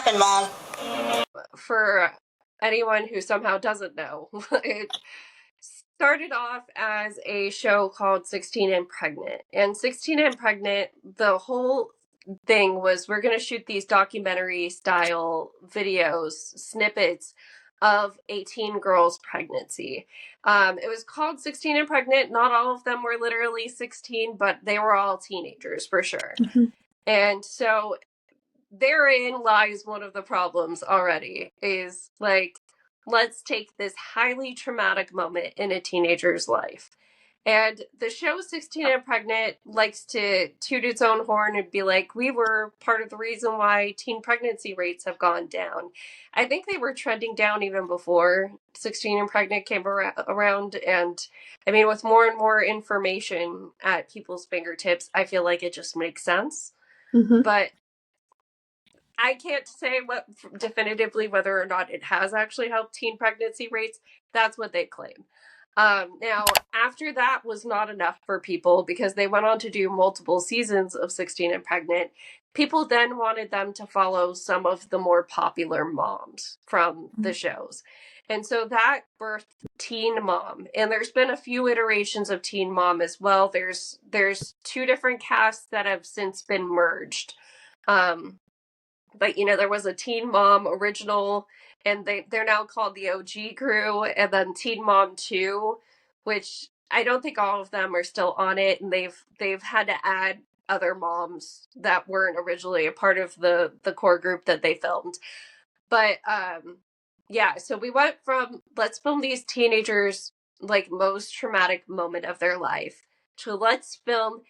happened, Mom? For anyone who somehow doesn't know, it started off as a show called 16 and Pregnant. And 16 and Pregnant, the whole thing was we're going to shoot these documentary style videos, snippets of a teen girl's pregnancy. It was called 16 and Pregnant. Not all of them were literally 16, but they were all teenagers for sure. Mm-hmm. And so therein lies one of the problems already, is like, let's take this highly traumatic moment in a teenager's life. And the show 16 and Pregnant likes to toot its own horn and be like, we were part of the reason why teen pregnancy rates have gone down. I think they were trending down even before 16 and Pregnant came around. And I mean, with more and more information at people's fingertips, I feel like it just makes sense. Mm-hmm. But I can't say definitively whether or not it has actually helped teen pregnancy rates. That's what they claim. Now, after that was not enough for people because they went on to do multiple seasons of 16 and Pregnant. People then wanted them to follow some of the more popular moms from the shows. And so that birthed Teen Mom. And there's been a few iterations of Teen Mom as well. There's two different casts that have since been merged. But, there was a Teen Mom original, and they're now called the OG crew, and then Teen Mom 2, which I don't think all of them are still on it, and they've had to add other moms that weren't originally a part of the core group that they filmed. But, yeah, so we went from, let's film these teenagers, like, most traumatic moment of their life, to let's film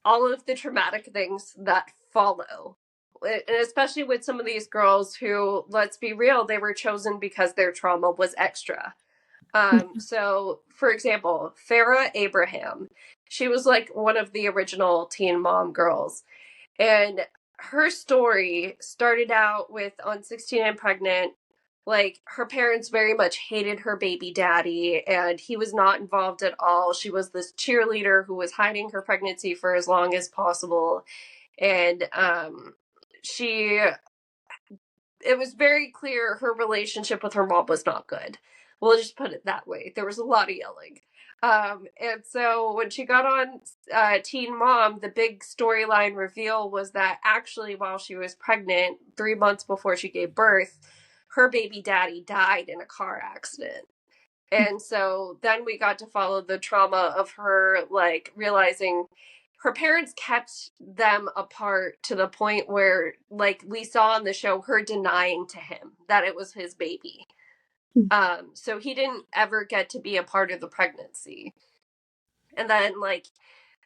all of the traumatic things that follow. And especially with some of these girls who, let's be real, they were chosen because their trauma was extra. So, for example, Farrah Abraham, she was like one of the original Teen Mom girls. And her story started out with, on 16 and Pregnant, like, her parents very much hated her baby daddy, and he was not involved at all. She was this cheerleader who was hiding her pregnancy for as long as possible. And, it was very clear her relationship with her mom was not good. We'll just put it that way. There was a lot of yelling. And so when she got on Teen Mom, the big storyline reveal was that actually while she was pregnant, 3 months before she gave birth, her baby daddy died in a car accident. And so then we got to follow the trauma of her, like, realizing her parents kept them apart to the point where, like, we saw on the show her denying to him that it was his baby. So he didn't ever get to be a part of the pregnancy. And then, like,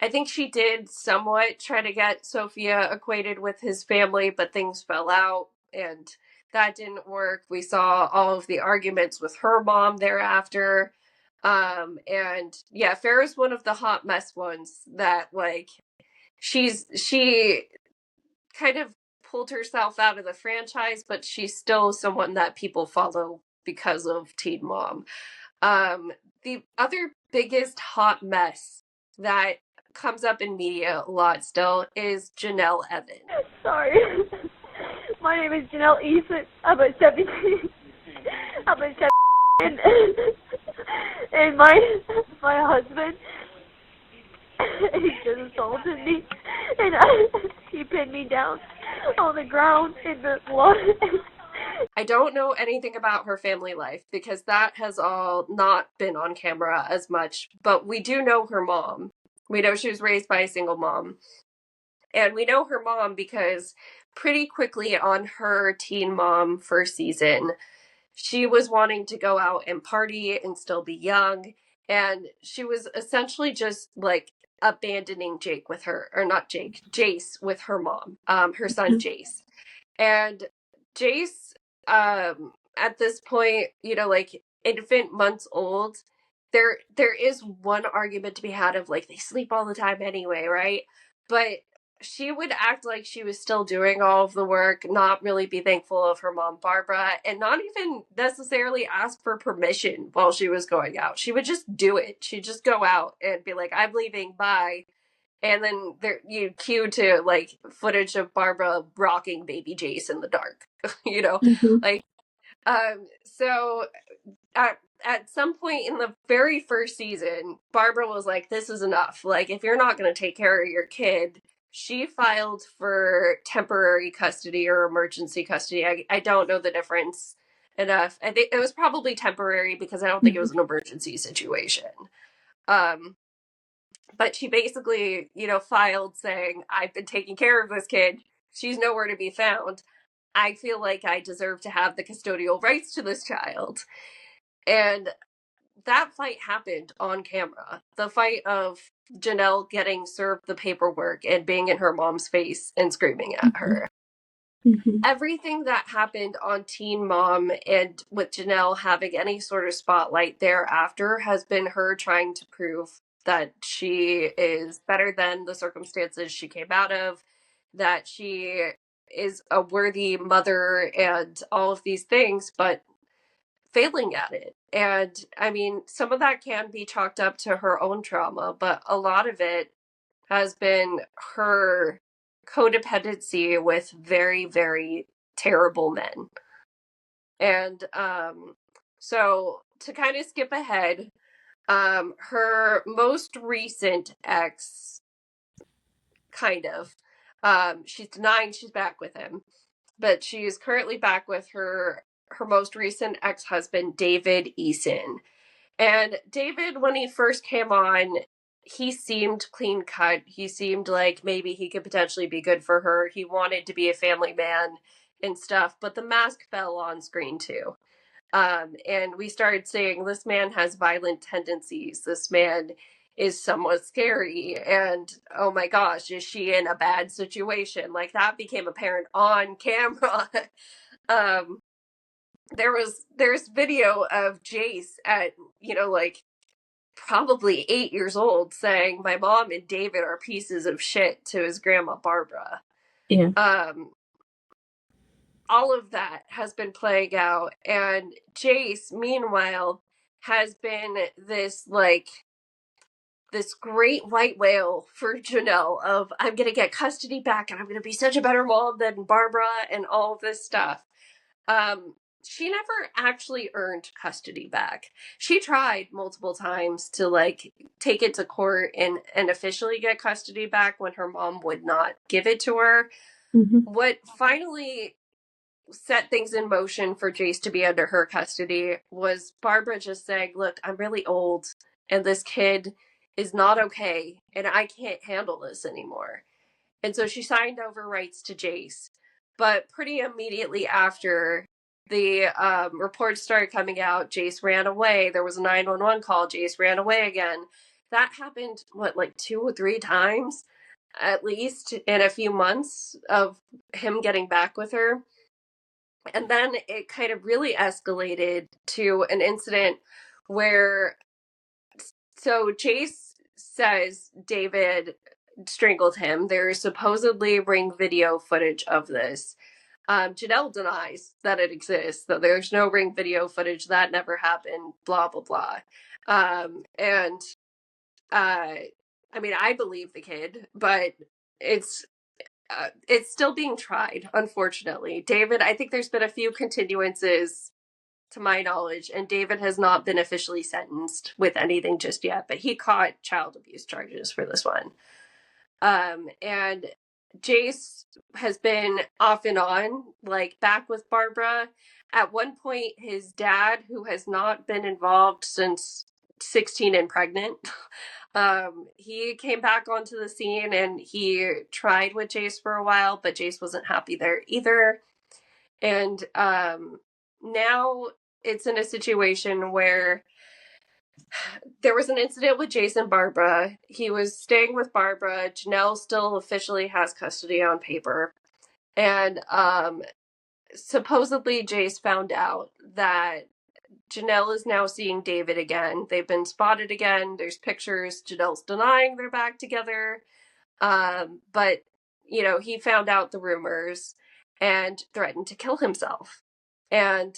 I think she did somewhat try to get Sophia acquainted with his family, but things fell out, and that didn't work. We saw all of the arguments with her mom thereafter. And yeah, Farrah's one of the hot mess ones that, like, she kind of pulled herself out of the franchise, but she's still someone that people follow because of Teen Mom. The other biggest hot mess that comes up in media a lot still is Janelle Evan. Sorry. My name is Janelle Eason. I'm a 17. I'm a 17. And my husband, he just assaulted me. And he pinned me down on the ground in the water. I don't know anything about her family life because that has all not been on camera as much, but we do know her mom. We know she was raised by a single mom. And we know her mom because pretty quickly on her Teen Mom first season, she was wanting to go out and party and still be young. And she was essentially just, like, abandoning Jake with her, or not Jake, Jace with her mom, her son Jace. And Jace, at this point, like, infant, months old, there is one argument to be had of, like, they sleep all the time anyway, right? But she would act like she was still doing all of the work, not really be thankful of her mom, Barbara, and not even necessarily ask for permission while she was going out. She would just do it. She'd just go out and be like, I'm leaving, bye. And then there you cue to like footage of Barbara rocking baby Jace in the dark. Mm-hmm. Like so at some point in the very first season, Barbara was like, this is enough. Like, if you're not going to take care of your kid, she filed for temporary custody or emergency custody. I don't know the difference enough. I think it was probably temporary because I don't think it was an emergency situation. Um, but she basically, filed saying, I've been taking care of this kid. She's nowhere to be found. I feel like I deserve to have the custodial rights to this child. And that fight happened on camera. The fight of Janelle getting served the paperwork and being in her mom's face and screaming at her. Mm-hmm. Everything that happened on Teen Mom and with Janelle having any sort of spotlight thereafter has been her trying to prove that she is better than the circumstances she came out of, that she is a worthy mother and all of these things, but failing at it. And I mean, some of that can be chalked up to her own trauma, but a lot of it has been her codependency with very, very terrible men. And so to kind of skip ahead, her most recent ex, she's denying she's back with him, but she is currently back with her most recent ex-husband, David Eason. And David, when he first came on, he seemed clean cut. He seemed like maybe he could potentially be good for her. He wanted to be a family man and stuff, but the mask fell on screen too. And we started saying, this man has violent tendencies. This man is somewhat scary. And oh my gosh, is she in a bad situation? Like that became apparent on camera. um, there's video of Jace at, like probably 8 years old saying my mom and David are pieces of shit to his grandma Barbara. Yeah. All of that has been playing out, and Jace, meanwhile, has been this great white whale for Janelle of I'm gonna get custody back and I'm gonna be such a better mom than Barbara and all of this stuff. She never actually earned custody back. She tried multiple times to take it to court and officially get custody back when her mom would not give it to her. Mm-hmm. What finally set things in motion for Jace to be under her custody was Barbara just saying, look, I'm really old and this kid is not okay and I can't handle this anymore. And so she signed over rights to Jace. But pretty immediately after, the reports started coming out, Jace ran away. There was a 911 call. Jace ran away again. That happened, like 2 or 3 times, at least, in a few months of him getting back with her. And then it kind of really escalated to an incident where, so Jace says David strangled him. There's supposedly ring video footage of this. Janelle denies that it exists, that there's no ring video footage, that never happened, blah, blah, blah. And I mean, I believe the kid, but it's still being tried, unfortunately. David, I think there's been a few continuances to my knowledge, and David has not been officially sentenced with anything just yet, but he caught child abuse charges for this one. And Jace has been off and on, back with Barbara. At one point, his dad, who has not been involved since 16 and pregnant, he came back onto the scene and he tried with Jace for a while, but Jace wasn't happy there either. And now it's in a situation where there was an incident with Jason Barbara. He was staying with Barbara. Janelle still officially has custody on paper. And supposedly Jace found out that Janelle is now seeing David again. They've been spotted again. There's pictures. Janelle's denying they're back together. But, he found out the rumors and threatened to kill himself. And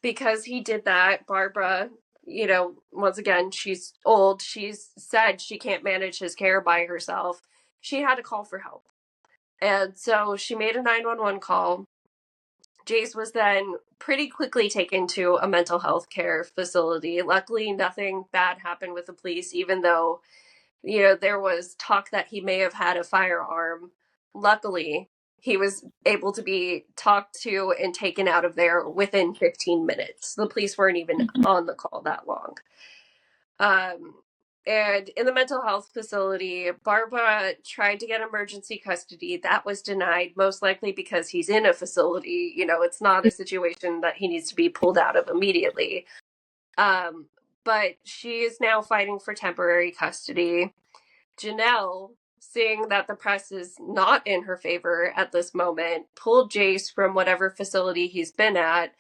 because he did that, Barbara once again, she's old. She's said she can't manage his care by herself. She had to call for help. And so she made a 911 call. Jace was then pretty quickly taken to a mental health care facility. Luckily, nothing bad happened with the police, even though, there was talk that he may have had a firearm. Luckily, he was able to be talked to and taken out of there within 15 minutes. The police weren't even on the call that long. And in the mental health facility, Barbara tried to get emergency custody. That was denied, most likely because he's in a facility. It's not a situation that he needs to be pulled out of immediately. But she is now fighting for temporary custody. Janelle, seeing that the press is not in her favor at this moment, pulled Jace from whatever facility he's been at.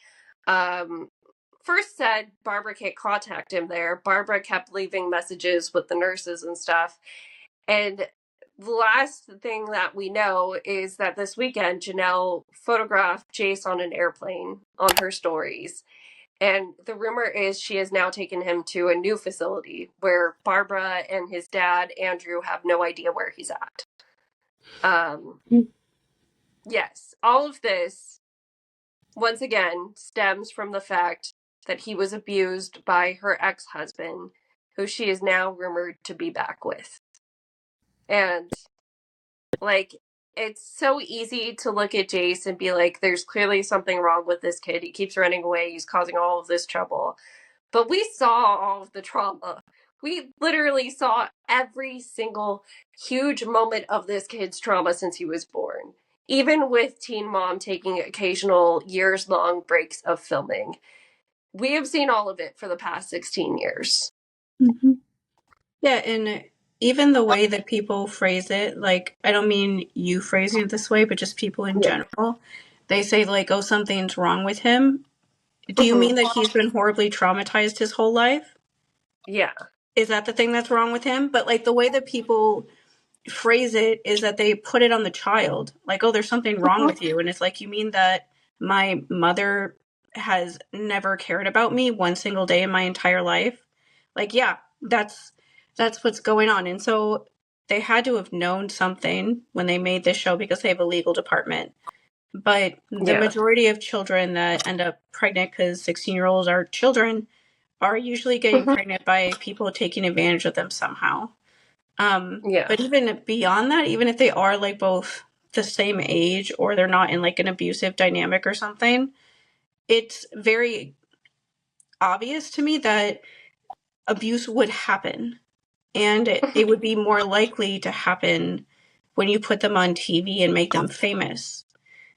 First said Barbara can't contact him there. Barbara kept leaving messages with the nurses and stuff. And the last thing that we know is that this weekend, Janelle photographed Jace on an airplane on her stories. And the rumor is she has now taken him to a new facility where Barbara and his dad, Andrew, have no idea where he's at. Yes, all of this, once again, stems from the fact that he was abused by her ex-husband, who she is now rumored to be back with. And, it's so easy to look at Jace and be like, there's clearly something wrong with this kid. He keeps running away. He's causing all of this trouble. But we saw all of the trauma. We literally saw every single huge moment of this kid's trauma since he was born. Even with Teen Mom taking occasional years-long breaks of filming. We have seen all of it for the past 16 years. Mm-hmm. Yeah, and even the way that people phrase it, I don't mean you phrasing it this way, but just people in general, they say, oh, something's wrong with him. Do you mean that he's been horribly traumatized his whole life? Yeah. Is that the thing that's wrong with him? But, the way that people phrase it is that they put it on the child. Oh, there's something wrong with you. And it's you mean that my mother has never cared about me one single day in my entire life? Yeah, that's what's going on. And so they had to have known something when they made this show because they have a legal department. But the majority of children that end up pregnant, because 16-year-olds are children, are usually getting pregnant by people taking advantage of them somehow. But even beyond that, even if they are both the same age or they're not in an abusive dynamic or something, it's very obvious to me that abuse would happen. And it would be more likely to happen when you put them on TV and make them famous.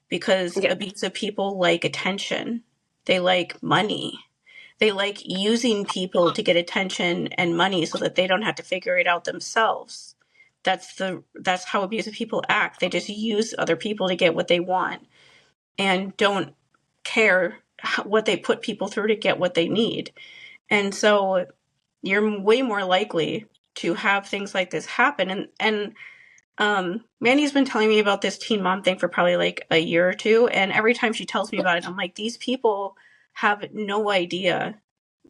Because abusive people like attention. They like money. They like using people to get attention and money so that they don't have to figure it out themselves. That's how abusive people act. They just use other people to get what they want and don't care what they put people through to get what they need. And so you're way more likely to have things like this happen. And Mandy's been telling me about this Teen Mom thing for probably a year or two. And every time she tells me about it, I'm like, these people have no idea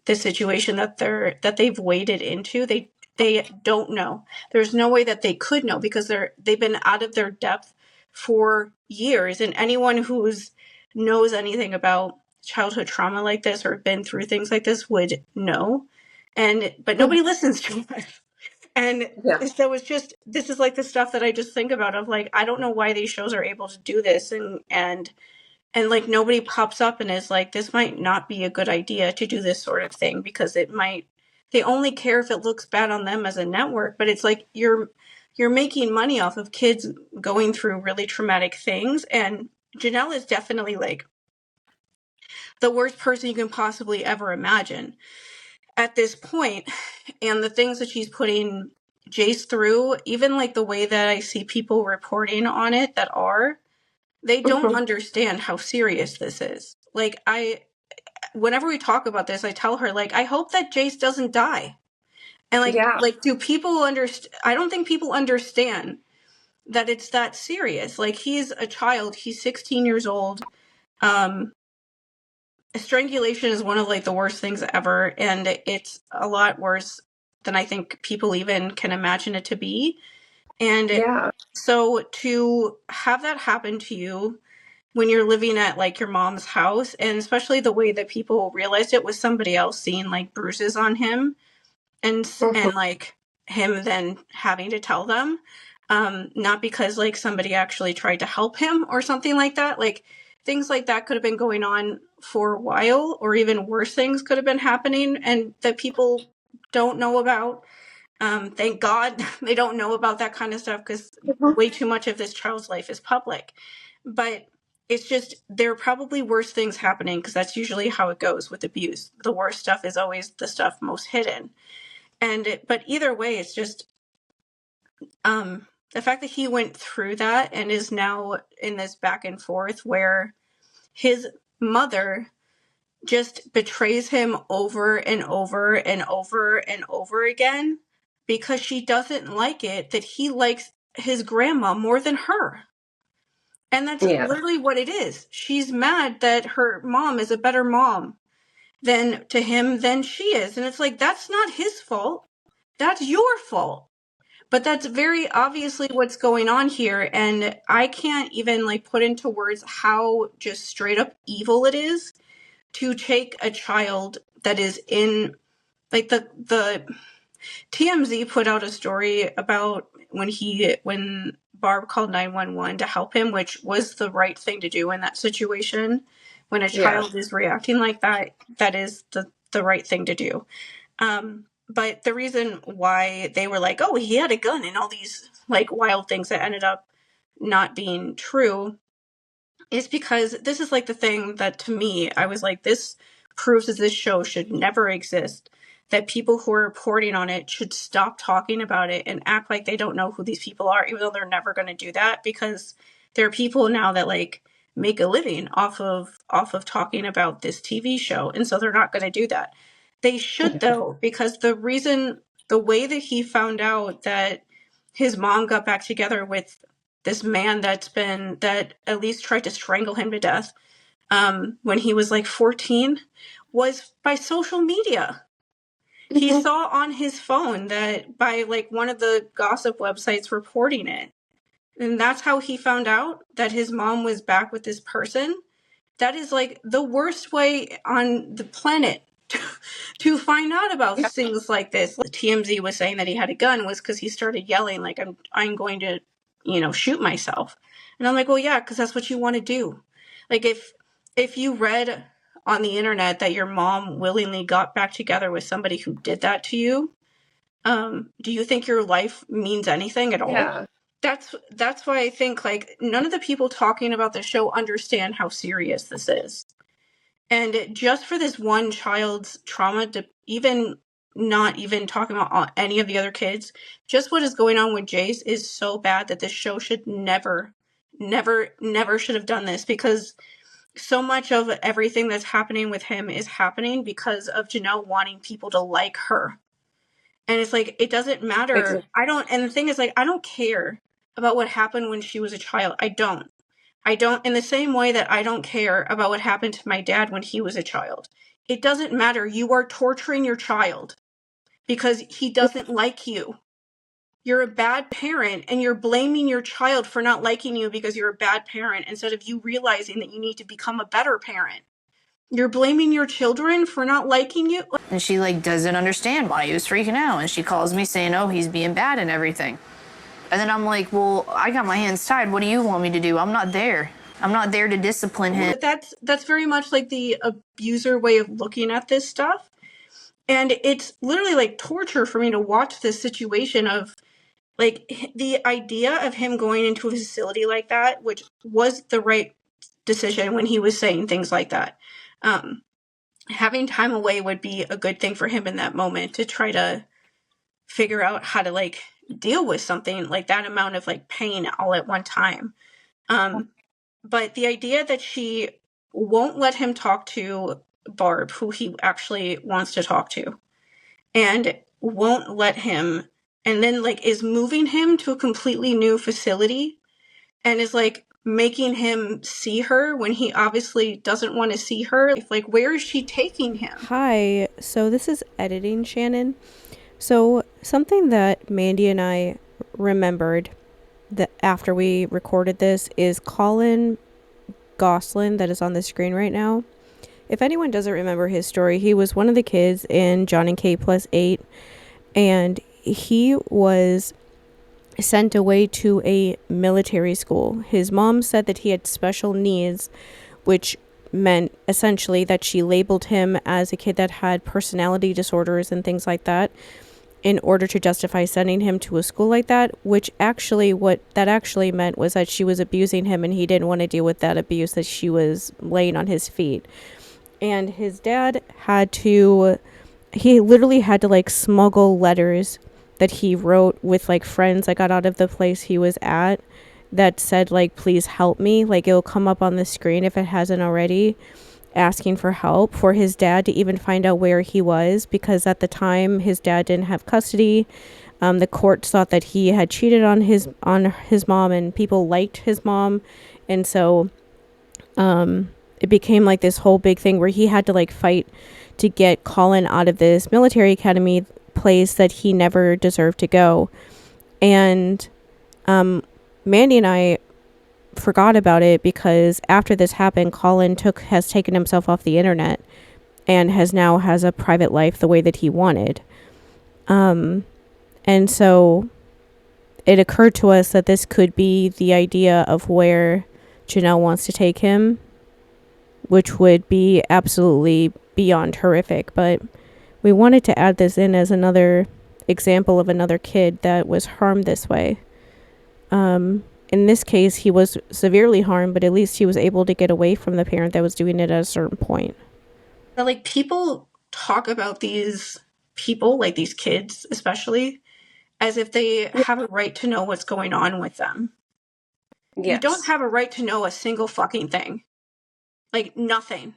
the situation that they've waded into. They don't know. There's no way that they could know because they've been out of their depth for years. And anyone who's knows anything about childhood trauma like this or been through things like this would know. But nobody listens to us. And so it's just, this is the stuff that I just think about of I don't know why these shows are able to do this and nobody pops up and is this might not be a good idea to do this sort of thing because they only care if it looks bad on them as a network, but it's you're making money off of kids going through really traumatic things. And Janelle is definitely the worst person you can possibly ever imagine at this point. And the things that she's putting Jace through, even the way that I see people reporting on it they don't understand how serious this is. Whenever we talk about this, I tell her I hope that Jace doesn't die. And do people understand? I don't think people understand that it's that serious. He's a child. He's 16 years old. strangulation is one of like the worst things ever, and it's a lot worse than I think people even can imagine it to be. And Yeah. so to have that happen to you when you're living at like your mom's house, and especially the way that people realized it was somebody else seeing like bruises on him, and like him then having to tell them, not because like somebody actually tried to help him or something like that. Like things like that could have been going on for a while, or even worse things could have been happening, and that people don't know about. Thank God they don't know about that kind of stuff, because way too much of this child's life is public. But it's just, there are probably worse things happening, because that's usually how it goes with abuse. The worst stuff is always the stuff most hidden. But either way, it's just the fact that he went through that and is now in this back and forth where his mother just betrays him over and over and over and over again, because she doesn't like it that he likes his grandma more than her. And that's literally what it is. She's mad that her mom is a better mom to him than she is. And it's like, that's not his fault. That's your fault. But that's very obviously what's going on here. And I can't even like put into words how just straight up evil it is to take a child that is in, like, the TMZ put out a story about when Barb called 911 to help him, which was the right thing to do in that situation. When a child is reacting like that, that is the right thing to do. But the reason why they were like, oh, he had a gun and all these like wild things that ended up not being true is because this is like the thing that to me, I was like, this proves that this show should never exist. That people who are reporting on it should stop talking about it and act like they don't know who these people are, even though they're never going to do that, because there are people now that like make a living off of talking about this TV show. And so they're not going to do that. They should though, because the way that he found out that his mom got back together with this man that at least tried to strangle him to death when he was like 14 was by social media. He saw on his phone that by like one of the gossip websites reporting it. And that's how he found out that his mom was back with this person. That is like the worst way on the planet to find out about things like this. The TMZ was saying that he had a gun was because he started yelling like, I'm going to, shoot myself. And I'm like, well, yeah, because that's what you want to do. Like if you read on the internet that your mom willingly got back together with somebody who did that to you, do you think your life means anything at all? Yeah. That's why I think like none of the people talking about the show understand how serious this is. And just for this one child's trauma, to not even talking about any of the other kids, just what is going on with Jace is so bad that this show should never should have done this, because so much of everything that's happening with him is happening because of Janelle wanting people to like her. And it's like, it doesn't matter. And the thing is like, I don't care about what happened when she was a child. I don't, in the same way that I don't care about what happened to my dad when he was a child. It doesn't matter. You are torturing your child because he doesn't like you. You're a bad parent, and you're blaming your child for not liking you because you're a bad parent, instead of you realizing that you need to become a better parent. You're blaming your children for not liking you. And she like doesn't understand why he was freaking out, and she calls me saying, oh, he's being bad and everything. And then I'm like, well, I got my hands tied. What do you want me to do? I'm not there. I'm not there to discipline him. But that's very much like the abuser way of looking at this stuff. And it's literally like torture for me to watch this situation of like the idea of him going into a facility like that, which was the right decision when he was saying things like that. Having time away would be a good thing for him in that moment, to try to figure out how to like deal with something like that amount of like pain all at one time. But the idea that she won't let him talk to Barb, who he actually wants to talk to, and won't let him, and then like is moving him to a completely new facility, and is like making him see her when he obviously doesn't want to see her? Like, where is she taking him? Hi, so this is editing, Shannon. So something that Mandy and I remembered that after we recorded this is Colin Goslin that is on the screen right now. If anyone doesn't remember his story, he was one of the kids in John and Kate plus 8, and he was sent away to a military school. His mom said that he had special needs, which meant essentially that she labeled him as a kid that had personality disorders and things like that in order to justify sending him to a school like that, which actually what that actually meant was that she was abusing him and he didn't want to deal with that abuse, that she was laying on his feet. And his dad he literally had to like smuggle letters that he wrote with like friends that got out of the place he was at that said like, please help me. Like, it'll come up on the screen if it hasn't already, asking for help, for his dad to even find out where he was, because at the time his dad didn't have custody. The courts thought that he had cheated on his mom, and people liked his mom, and so it became like this whole big thing where he had to like fight to get Colin out of this military academy place that he never deserved to go. And Mandy and I forgot about it because after this happened, Colin has taken himself off the internet and has a private life the way that he wanted. And so it occurred to us that this could be the idea of where Janelle wants to take him, which would be absolutely beyond horrific. But we wanted to add this in as another example of another kid that was harmed this way. In this case, he was severely harmed, but at least he was able to get away from the parent that was doing it at a certain point. But like, people talk about these people, like these kids especially, as if they have a right to know what's going on with them. Yes. You don't have a right to know a single fucking thing. Like, nothing.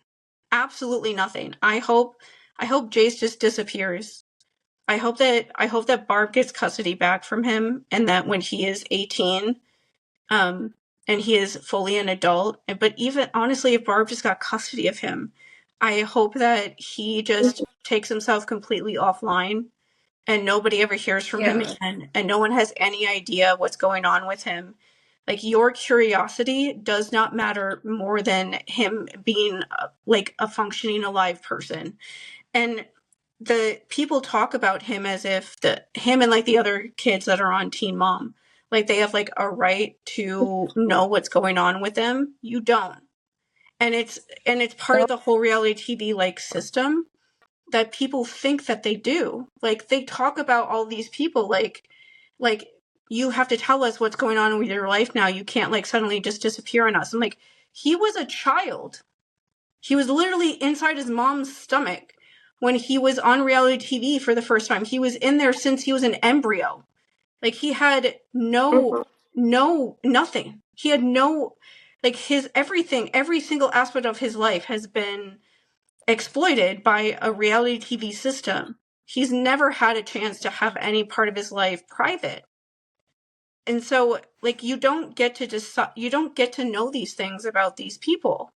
Absolutely nothing. I hope Jace just disappears. I hope that Barb gets custody back from him, and that when he is 18, and he is fully an adult. But even honestly, if Barb just got custody of him, I hope that he just takes himself completely offline and nobody ever hears from him again, and no one has any idea what's going on with him. Like, your curiosity does not matter more than him being like a functioning alive person. And the people talk about him as if him and like the other kids that are on Teen Mom, like they have like a right to know what's going on with them. You don't. And it's part of the whole reality TV like system that people think that they do. Like, they talk about all these people like you have to tell us what's going on with your life now. You can't like suddenly just disappear on us. And like, he was a child. He was literally inside his mom's stomach when he was on reality TV for the first time. He was in there since he was an embryo. Like, he had nothing. He had like, his everything, every single aspect of his life has been exploited by a reality TV system. He's never had a chance to have any part of his life private. And so, like, you don't get to know these things about these people.